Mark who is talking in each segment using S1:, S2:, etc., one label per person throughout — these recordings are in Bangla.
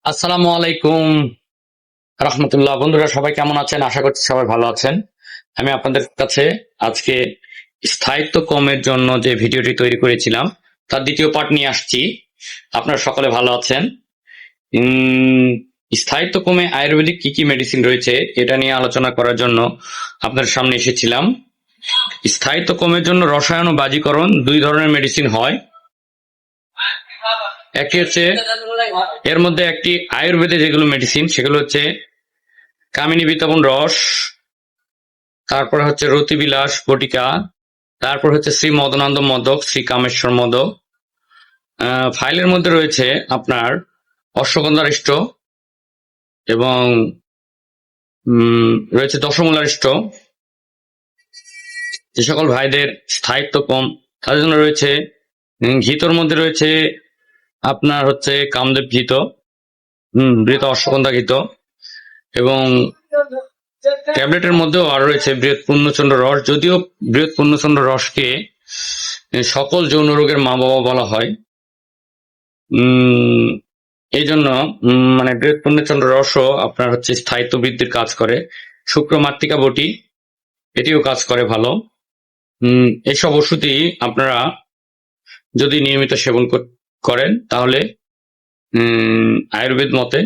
S1: আসসালামু আলাইকুম রহমতুল্লাহ। বন্ধুরা সবাই কেমন আছেন? আশা করছি সবাই ভালো আছেন। আমি আপনাদের কাছে আজকে স্থায়িত্ব কমের জন্য যে ভিডিওটি তৈরি করেছিলাম তার দ্বিতীয় পার্ট নিয়ে আসছি। আপনারা সকলে ভালো আছেন? উম, স্থায়িত্ব কমে আয়ুর্বেদিক কি কি মেডিসিন রয়েছে এটা নিয়ে আলোচনা করার জন্য আপনার সামনে এসেছিলাম। স্থায়িত্ব কমের জন্য রসায়ন ও বাজিকরণ দুই ধরনের মেডিসিন হয়। একটি হচ্ছে, এর মধ্যে একটি আয়ুর্বেদে যেগুলো মেডিসিন সেগুলো হচ্ছে কামিনী বিতবন রস, তারপর হচ্ছে রতিবিলাস বটিকা, তারপর হচ্ছে শ্রী মদনানন্দ মদক, শ্রী কামেশ্বর মদক। ফাইলের মধ্যে রয়েছে আপনার অশ্বগন্ধারিষ্ট এবং রয়েছে দশমূলারিষ্ট। যে সকল ভাইদের স্থায়িত্ব কম তাদের জন্য রয়েছে ঘিতর মধ্যে রয়েছে আপনার হচ্ছে কামদেব ঘিত, বৃহৎ অশ্বগন্ধা ঘিত, এবং ট্যাবলেটের মধ্যেও আরো রয়েছে বৃহৎ পূর্ণচন্দ্র রস। যদিও বৃহৎ পূর্ণচন্দ্র রসকে সকল যৌন রোগের মা বাবা বলা হয়, এই জন্য মানে বৃহৎ পূর্ণচন্দ্র রসও আপনার হচ্ছে স্থায়িত্ব বৃদ্ধির কাজ করে। শুক্র মাতৃকা বটি এটিও কাজ করে ভালো। এইসব ওষুধই আপনারা যদি নিয়মিত সেবন করেন তাহলে আয়ুর্বেদ মতে,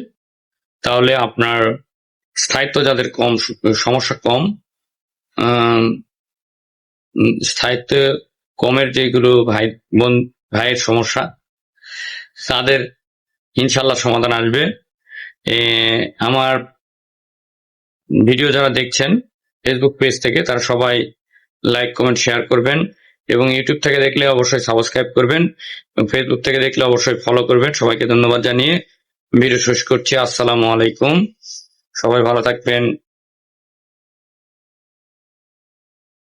S1: তাহলে আপনার স্থায়িত্ব যাদের কম, সমস্যা কম, স্থায়িত্ব কমের যেগুলো ভাইয়ের সমস্যা তাদের ইনশাল্লাহ সমাধান আসবে। আমার ভিডিও যারা দেখছেন ফেসবুক পেজ থেকে তারা সবাই লাইক কমেন্ট শেয়ার করবেন, এবং ইউটিউব থেকে দেখলে অবশ্যই সাবস্ক্রাইব করবেন, এবং ফেসবুক থেকে দেখলে অবশ্যই ফলো করবেন। সবাইকে ধন্যবাদ জানিয়ে ভিডিও শেষ করছি। আসসালামু আলাইকুম, সবাই ভালো থাকবেন।